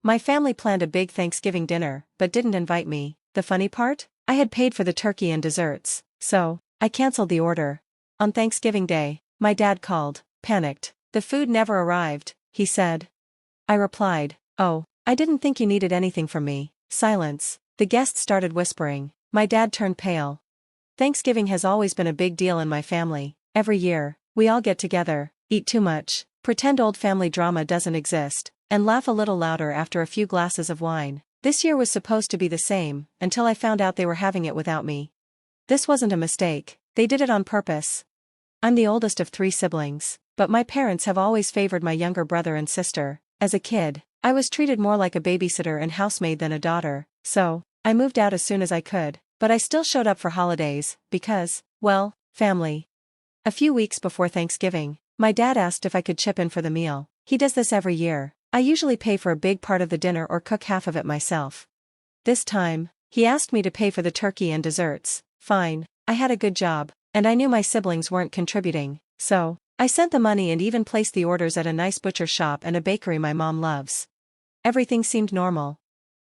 My family planned a big Thanksgiving dinner, but didn't invite me. The funny part? I had paid for the turkey and desserts, so I canceled the order. On Thanksgiving Day, my dad called, panicked. The food never arrived, he said. I replied, "Oh, I didn't think you needed anything from me." Silence. The guests started whispering. My dad turned pale. Thanksgiving has always been a big deal in my family. Every year, we all get together, eat too much, pretend old family drama doesn't exist, and laugh a little louder after a few glasses of wine. This year was supposed to be the same, until I found out they were having it without me. This wasn't a mistake, they did it on purpose. I'm the oldest of 3 siblings, but my parents have always favored my younger brother and sister. As a kid, I was treated more like a babysitter and housemaid than a daughter, so I moved out as soon as I could, but I still showed up for holidays, because, well, family. A few weeks before Thanksgiving, my dad asked if I could chip in for the meal. He does this every year. I usually pay for a big part of the dinner or cook half of it myself. This time, he asked me to pay for the turkey and desserts. Fine, I had a good job, and I knew my siblings weren't contributing, so I sent the money and even placed the orders at a nice butcher shop and a bakery my mom loves. Everything seemed normal.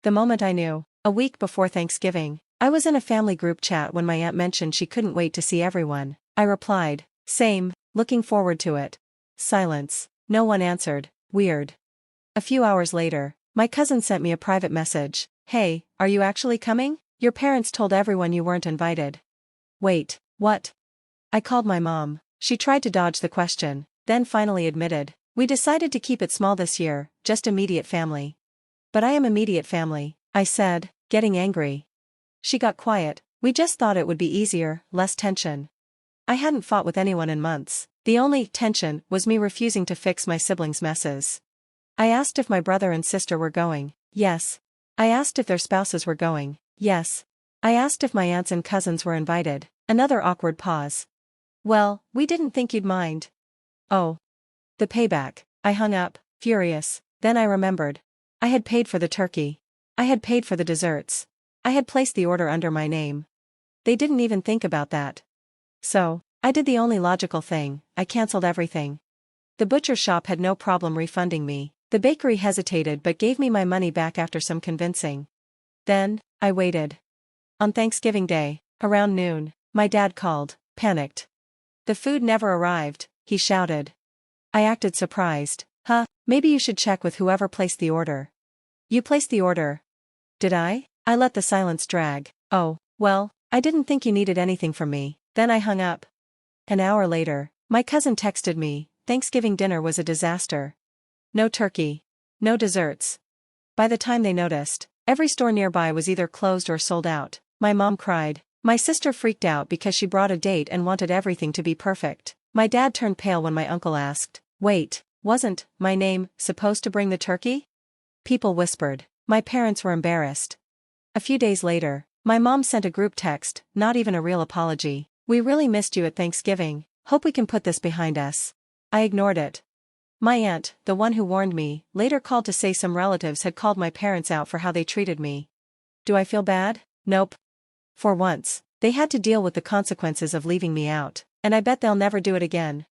The moment I knew, a week before Thanksgiving, I was in a family group chat when my aunt mentioned she couldn't wait to see everyone. I replied, "Same, looking forward to it." Silence. No one answered. Weird. A few hours later, my cousin sent me a private message. "Hey, are you actually coming? Your parents told everyone you weren't invited." Wait, what? I called my mom. She tried to dodge the question, then finally admitted, "We decided to keep it small this year, just immediate family." "But I am immediate family," I said, getting angry. She got quiet. "We just thought it would be easier, less tension." I hadn't fought with anyone in months. The only tension was me refusing to fix my siblings' messes. I asked if my brother and sister were going. Yes. I asked if their spouses were going. Yes. I asked if my aunts and cousins were invited. Another awkward pause. "Well, we didn't think you'd mind." Oh. The payback. I hung up, furious. Then I remembered. I had paid for the turkey. I had paid for the desserts. I had placed the order under my name. They didn't even think about that. So, I did the only logical thing, I canceled everything. The butcher shop had no problem refunding me. The bakery hesitated but gave me my money back after some convincing. Then, I waited. On Thanksgiving Day, around noon, my dad called, panicked. "The food never arrived," he shouted. I acted surprised. Maybe you should check with whoever placed the order." "You placed the order." "Did I?" I let the silence drag. "Oh, well, I didn't think you needed anything from me." Then I hung up. An hour later, my cousin texted me, "Thanksgiving dinner was a disaster. No turkey. No desserts." By the time they noticed, every store nearby was either closed or sold out. My mom cried. My sister freaked out because she brought a date and wanted everything to be perfect. My dad turned pale when my uncle asked, "Wait, wasn't my name supposed to bring the turkey?" People whispered. My parents were embarrassed. A few days later, my mom sent a group text, not even a real apology. "We really missed you at Thanksgiving, hope we can put this behind us." I ignored it. My aunt, the one who warned me, later called to say some relatives had called my parents out for how they treated me. Do I feel bad? Nope. For once, they had to deal with the consequences of leaving me out, and I bet they'll never do it again.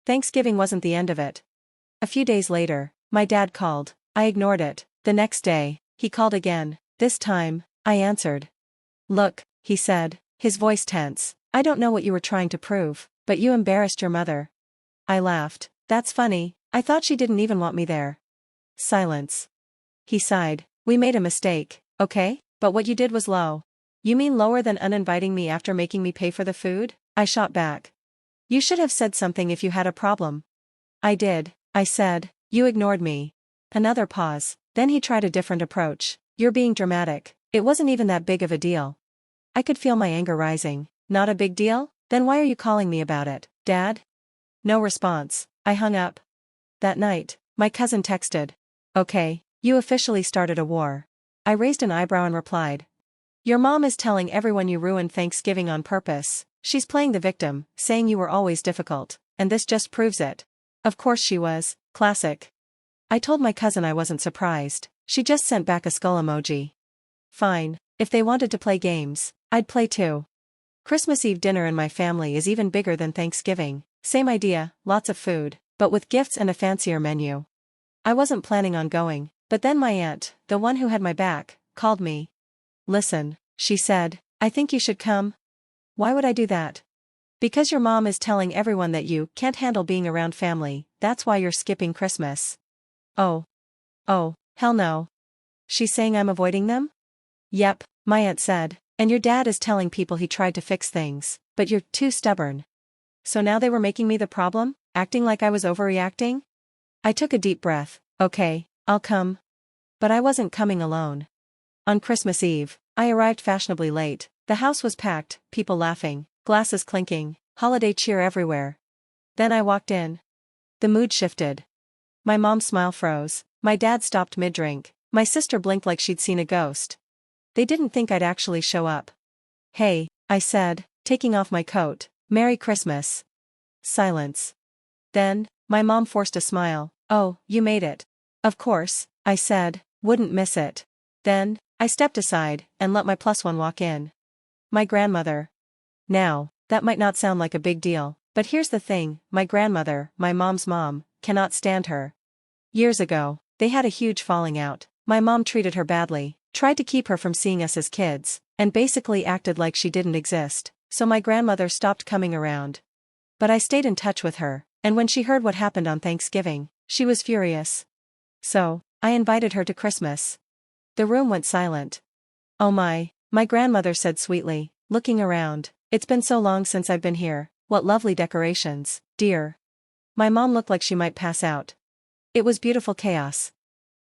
Thanksgiving wasn't the end of it. A few days later, my dad called. I ignored it. The next day, he called again. This time, I answered. "Look," he said, his voice tense, "I don't know what you were trying to prove, but you embarrassed your mother." I laughed. "That's funny, I thought she didn't even want me there." Silence. He sighed. "We made a mistake, okay? But what you did was low." "You mean lower than uninviting me after making me pay for the food?" I shot back. "You should have said something if you had a problem." "I did," I said. "You ignored me." Another pause. Then he tried a different approach. "You're being dramatic. It wasn't even that big of a deal." I could feel my anger rising. "Not a big deal? Then why are you calling me about it, Dad?" No response. I hung up. That night, my cousin texted. "Okay, you officially started a war." I raised an eyebrow and replied. "Your mom is telling everyone you ruined Thanksgiving on purpose. She's playing the victim, saying you were always difficult, and this just proves it." Of course she was. Classic. I told my cousin I wasn't surprised. She just sent back a skull emoji. Fine, if they wanted to play games, I'd play too. Christmas Eve dinner in my family is even bigger than Thanksgiving. Same idea, lots of food, but with gifts and a fancier menu. I wasn't planning on going. But then my aunt, the one who had my back, called me. Listen, she said, I think you should come. Why would I do that? Because your mom is telling everyone that you can't handle being around family, that's why you're skipping Christmas. Oh. Oh, hell no. She's saying I'm avoiding them? Yep, my aunt said. And your dad is telling people he tried to fix things, but you're too stubborn. So now they were making me the problem, acting like I was overreacting? I took a deep breath. Okay, I'll come. But I wasn't coming alone. On Christmas Eve, I arrived fashionably late. The house was packed, people laughing, glasses clinking, holiday cheer everywhere. Then I walked in. The mood shifted. My mom's smile froze, my dad stopped mid-drink, my sister blinked like she'd seen a ghost. They didn't think I'd actually show up. Hey, I said, taking off my coat, Merry Christmas. Silence. Then, my mom forced a smile. Oh, you made it. Of course, I said, wouldn't miss it. Then, I stepped aside, and let my plus one walk in. My grandmother. Now, that might not sound like a big deal, but here's the thing, my grandmother, my mom's mom, cannot stand her. Years ago, they had a huge falling out. My mom treated her badly, tried to keep her from seeing us as kids, and basically acted like she didn't exist, so my grandmother stopped coming around. But I stayed in touch with her, and when she heard what happened on Thanksgiving, she was furious. So, I invited her to Christmas. The room went silent. Oh my grandmother said sweetly, looking around, it's been so long since I've been here, what lovely decorations, dear. My mom looked like she might pass out. It was beautiful chaos.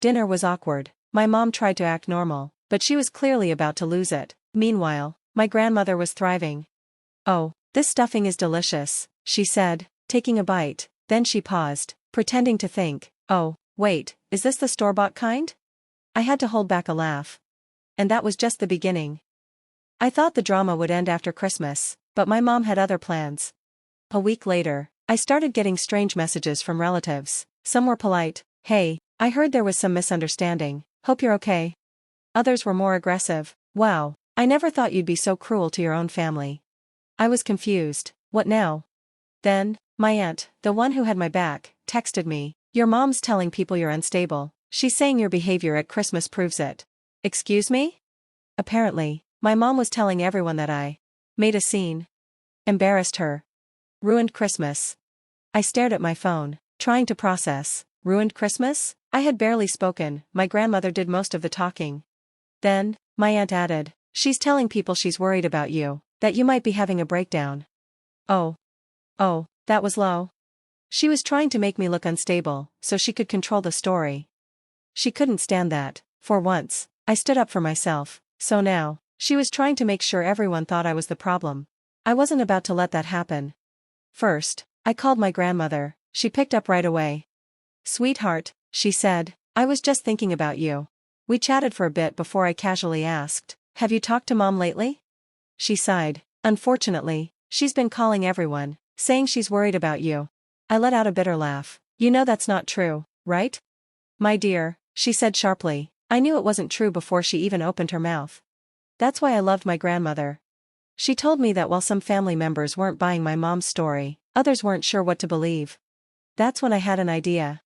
Dinner was awkward. My mom tried to act normal, but she was clearly about to lose it. Meanwhile, my grandmother was thriving. Oh, this stuffing is delicious, she said, taking a bite, then she paused, pretending to think, oh, wait, is this the store-bought kind? I had to hold back a laugh. And that was just the beginning. I thought the drama would end after Christmas, but my mom had other plans. A week later, I started getting strange messages from relatives. Some were polite, hey, I heard there was some misunderstanding, hope you're okay. Others were more aggressive, wow, I never thought you'd be so cruel to your own family. I was confused, what now? Then, my aunt, the one who had my back, texted me, your mom's telling people you're unstable, she's saying your behavior at Christmas proves it. Excuse me? Apparently, my mom was telling everyone that I made a scene. Embarrassed her. Ruined Christmas. I stared at my phone, trying to process. Ruined Christmas? I had barely spoken, my grandmother did most of the talking. Then, my aunt added, she's telling people she's worried about you, that you might be having a breakdown. Oh, that was low. She was trying to make me look unstable, so she could control the story. She couldn't stand that. For once, I stood up for myself, so now, she was trying to make sure everyone thought I was the problem. I wasn't about to let that happen. First, I called my grandmother. She picked up right away. Sweetheart, she said, I was just thinking about you. We chatted for a bit before I casually asked, have you talked to Mom lately? She sighed. Unfortunately, she's been calling everyone, saying she's worried about you. I let out a bitter laugh. You know that's not true, right? My dear, she said sharply. I knew it wasn't true before she even opened her mouth. That's why I loved my grandmother. She told me that while some family members weren't buying my mom's story, others weren't sure what to believe. That's when I had an idea.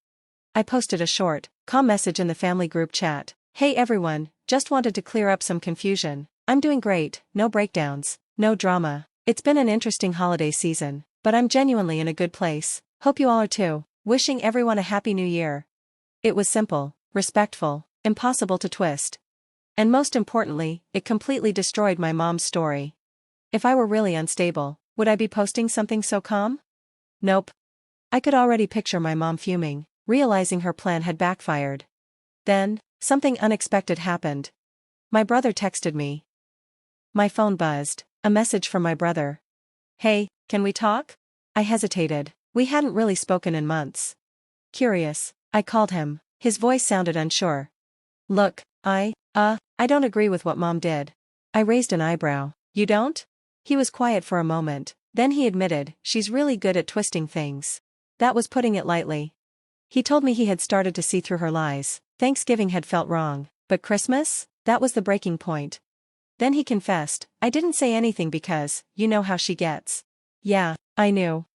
I posted a short, calm message in the family group chat. Hey everyone, just wanted to clear up some confusion. I'm doing great, no breakdowns, no drama. It's been an interesting holiday season, but I'm genuinely in a good place. Hope you all are too. Wishing everyone a happy new year. It was simple, respectful, impossible to twist. And most importantly, it completely destroyed my mom's story. If I were really unstable, would I be posting something so calm? Nope. I could already picture my mom fuming, realizing her plan had backfired. Then, something unexpected happened. My brother texted me. My phone buzzed, a message from my brother. Hey, can we talk? I hesitated. We hadn't really spoken in months. Curious, I called him. His voice sounded unsure. Look, I don't agree with what Mom did. I raised an eyebrow. You don't? He was quiet for a moment, then he admitted, she's really good at twisting things. That was putting it lightly. He told me he had started to see through her lies. Thanksgiving had felt wrong, but Christmas? That was the breaking point. Then he confessed, I didn't say anything because, you know how she gets. Yeah, I knew.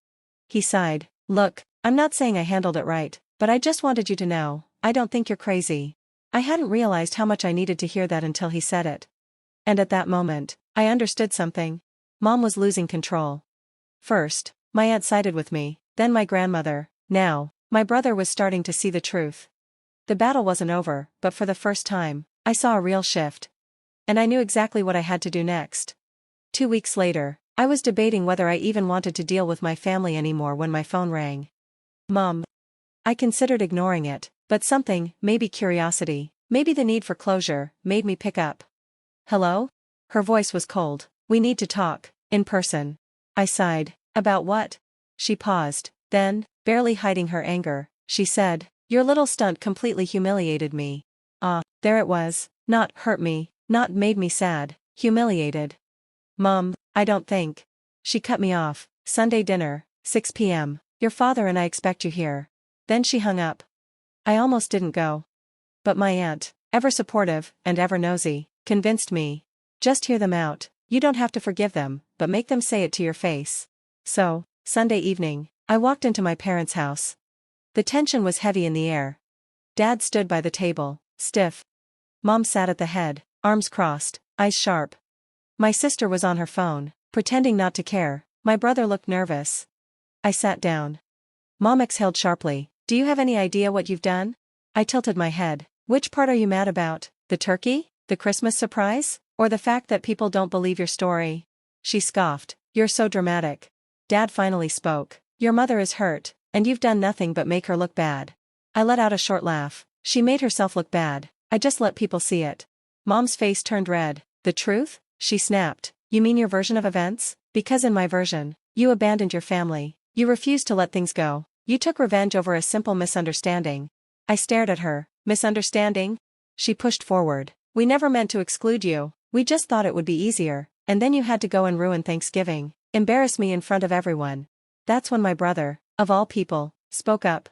He sighed. Look, I'm not saying I handled it right, but I just wanted you to know, I don't think you're crazy. I hadn't realized how much I needed to hear that until he said it. And at that moment, I understood something. Mom was losing control. First, my aunt sided with me, then my grandmother. Now, my brother was starting to see the truth. The battle wasn't over, but for the first time, I saw a real shift. And I knew exactly what I had to do next. 2 weeks later, I was debating whether I even wanted to deal with my family anymore when my phone rang. Mom. I considered ignoring it, but something, maybe curiosity, maybe the need for closure, made me pick up. Hello? Her voice was cold. We need to talk, in person. I sighed. About what? She paused, then, barely hiding her anger, she said, your little stunt completely humiliated me. There it was, not hurt me, not made me sad, humiliated. Mom, I don't think. She cut me off. Sunday dinner, 6 p.m. Your father and I expect you here. Then she hung up. I almost didn't go. But my aunt, ever supportive, and ever nosy, convinced me. Just hear them out, you don't have to forgive them, but make them say it to your face. So, Sunday evening, I walked into my parents' house. The tension was heavy in the air. Dad stood by the table, stiff. Mom sat at the head, arms crossed, eyes sharp. My sister was on her phone, pretending not to care. My brother looked nervous. I sat down. Mom exhaled sharply. Do you have any idea what you've done? I tilted my head. Which part are you mad about? The turkey? The Christmas surprise? Or the fact that people don't believe your story? She scoffed. You're so dramatic. Dad finally spoke. Your mother is hurt, and you've done nothing but make her look bad. I let out a short laugh. She made herself look bad. I just let people see it. Mom's face turned red. The truth? She snapped. You mean your version of events? Because in my version, you abandoned your family. You refused to let things go. You took revenge over a simple misunderstanding. I stared at her. Misunderstanding? She pushed forward. We never meant to exclude you. We just thought it would be easier, and then you had to go and ruin Thanksgiving. Embarrass me in front of everyone. That's when my brother, of all people, spoke up.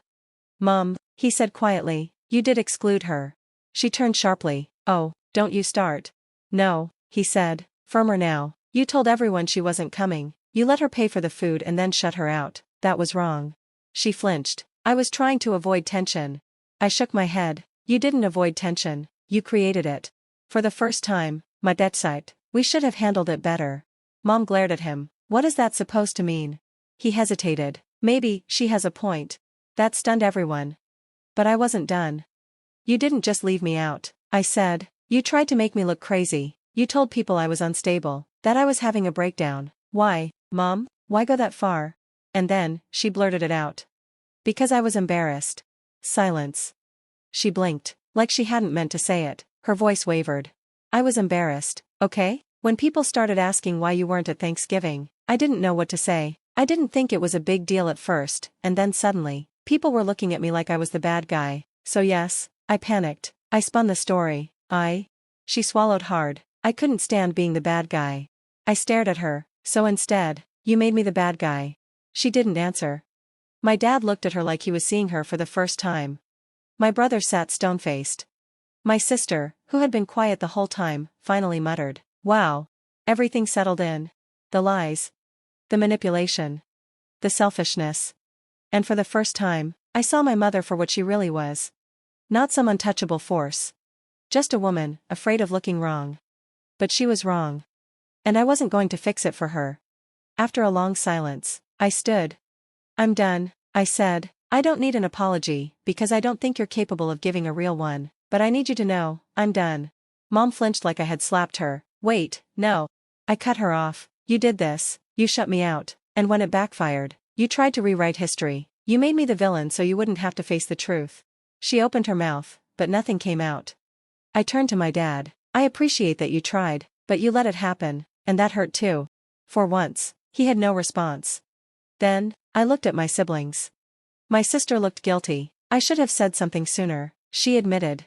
Mom, he said quietly, you did exclude her. She turned sharply. Oh, don't you start. No, he said, firmer now. You told everyone she wasn't coming. You let her pay for the food and then shut her out. That was wrong. She flinched. I was trying to avoid tension. I shook my head. You didn't avoid tension. You created it. For the first time, my Detsite, we should have handled it better. Mom glared at him. What is that supposed to mean? He hesitated. Maybe, she has a point. That stunned everyone. But I wasn't done. You didn't just leave me out, I said. You tried to make me look crazy. You told people I was unstable, that I was having a breakdown. Why, Mom? Why go that far? And then, she blurted it out. Because I was embarrassed. Silence. She blinked, like she hadn't meant to say it. Her voice wavered. I was embarrassed, okay? When people started asking why you weren't at Thanksgiving, I didn't know what to say. I didn't think it was a big deal at first, and then suddenly, people were looking at me like I was the bad guy. So yes, I panicked. I spun the story. She swallowed hard. I couldn't stand being the bad guy. I stared at her. So instead, you made me the bad guy. She didn't answer. My dad looked at her like he was seeing her for the first time. My brother sat stone-faced. My sister, who had been quiet the whole time, finally muttered, wow. Everything settled in. The lies. The manipulation. The selfishness. And for the first time, I saw my mother for what she really was. Not some untouchable force. Just a woman, afraid of looking wrong. But she was wrong. And I wasn't going to fix it for her. After a long silence, I stood. I'm done, I said. I don't need an apology, because I don't think you're capable of giving a real one, but I need you to know, I'm done. Mom flinched like I had slapped her. Wait, no. I cut her off. You did this, you shut me out, and when it backfired, you tried to rewrite history. You made me the villain so you wouldn't have to face the truth. She opened her mouth, but nothing came out. I turned to my dad. I appreciate that you tried, but you let it happen, and that hurt too. For once, he had no response. Then, I looked at my siblings. My sister looked guilty. I should have said something sooner, she admitted.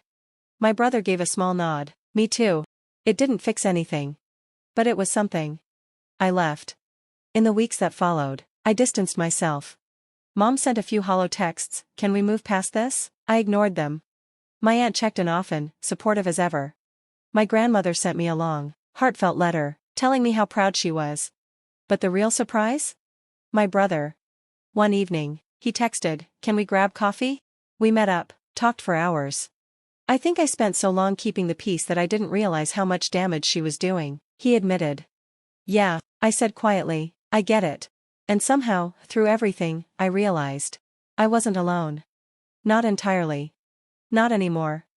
My brother gave a small nod. Me too. It didn't fix anything. But it was something. I left. In the weeks that followed, I distanced myself. Mom sent a few hollow texts. Can we move past this? I ignored them. My aunt checked in often, supportive as ever. My grandmother sent me a long, heartfelt letter, telling me how proud she was. But the real surprise? My brother. One evening, he texted, can we grab coffee? We met up, talked for hours. I think I spent so long keeping the peace that I didn't realize how much damage she was doing, he admitted. Yeah, I said quietly, I get it. And somehow, through everything, I realized I wasn't alone. Not entirely. Not anymore.